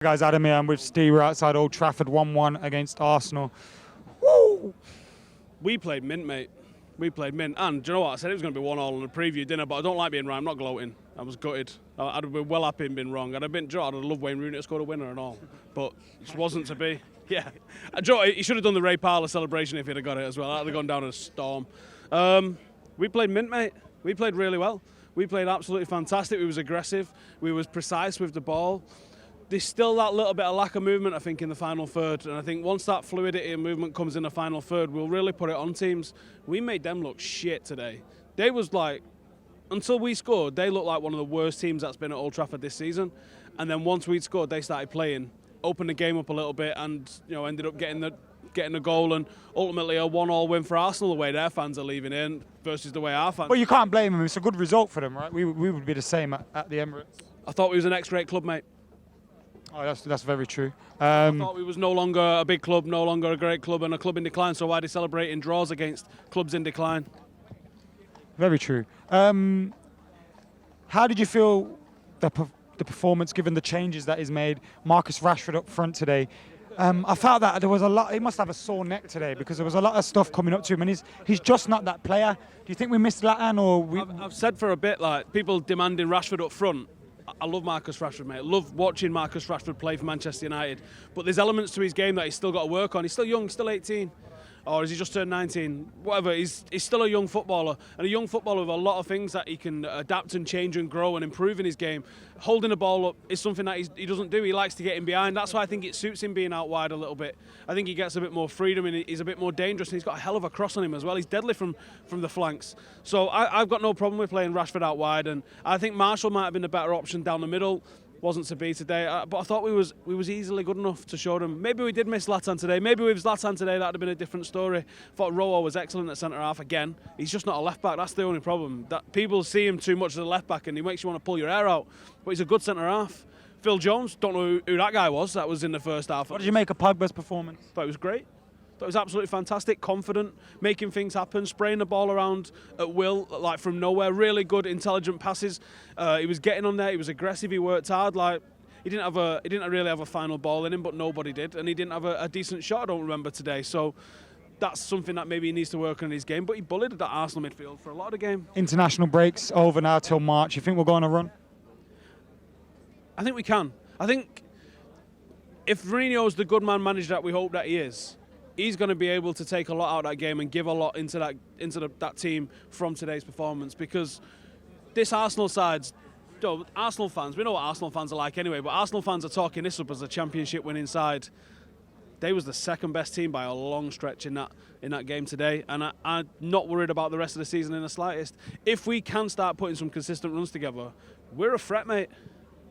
Guys, Adam here. I'm with Steve. We're outside Old Trafford, 1-1 against Arsenal. Woo! We played mint, mate. We played mint. And do you know what? I said it was going to be 1-1 on the preview dinner, but I don't like being right. I'm not gloating. I was gutted. I'd have been well happy and been wrong. I'd have loved Wayne Rooney to score a winner and all. But it wasn't to be. Yeah. He should have done the Ray Parlour celebration if he'd have got it as well. That would have gone down in a storm. We played mint, mate. We played really well. We played absolutely fantastic. We was aggressive. We was precise with the ball. There's still that little bit of lack of movement, I think, in the final third. And I think once that fluidity and movement comes in the final third, we'll really put it on teams. We made them look shit today. They was like, until we scored, they looked like one of the worst teams that's been at Old Trafford this season. And then once we'd scored, they started playing, opened the game up a little bit, and ended up getting the goal, and ultimately a 1-1 win for Arsenal, the way their fans are leaving in versus the way our fans. Well, you can't blame them. It's a good result for them, right? We would be the same at the Emirates. I thought we was an ex-great club, mate. Oh, that's very true. I thought we was no longer a big club, no longer a great club, and a club in decline. So why are they celebrating draws against clubs in decline? Very true. How did you feel the performance, given the changes that he's made? Marcus Rashford up front today. I felt that there was a lot. He must have a sore neck today because there was a lot of stuff coming up to him, and he's just not that player. Do you think we missed Zlatan, or I've said for a bit, like, people demanding Rashford up front. I love Marcus Rashford, mate. I love watching Marcus Rashford play for Manchester United. But there's elements to his game that he's still got to work on. He's still young, still 18. Or has he just turned 19? Whatever, he's still a young footballer. And a young footballer with a lot of things that he can adapt and change and grow and improve in his game. Holding the ball up is something that he doesn't do. He likes to get in behind. That's why I think it suits him being out wide a little bit. I think he gets a bit more freedom and he's a bit more dangerous. And he's got a hell of a cross on him as well. He's deadly from the flanks. So I've got no problem with playing Rashford out wide. And I think Marshall might have been the better option down the middle. Wasn't to be today, but I thought we was easily good enough to show them. Maybe we did miss Zlatan today. Maybe with Zlatan today that'd have been a different story. I thought Rojo was excellent at centre half again. He's just not a left back. That's the only problem. That people see him too much as a left back, and he makes you want to pull your hair out. But he's a good centre half. Phil Jones, don't know who that guy was. That was in the first half. What did you make of Pogba's performance? Thought it was great. That was absolutely fantastic, confident, making things happen, spraying the ball around at will, like from nowhere. Really good, intelligent passes. He was getting on there. He was aggressive. He worked hard. Like he didn't really have a final ball in him, but nobody did, and he didn't have a decent shot. I don't remember today. So that's something that maybe he needs to work on in his game. But he bullied that Arsenal midfield for a lot of the game. International breaks over now till March. You think we'll go on a run? I think we can. I think if Mourinho's the good man manager that we hope that he is, he's going to be able to take a lot out of that game and give a lot into that team from today's performance, because this Arsenal side's, Arsenal fans, we know what Arsenal fans are like anyway, but Arsenal fans are talking this up as a championship winning side. They was the second best team by a long stretch in that game today, and I'm not worried about the rest of the season in the slightest. If we can start putting some consistent runs together, we're a threat, mate.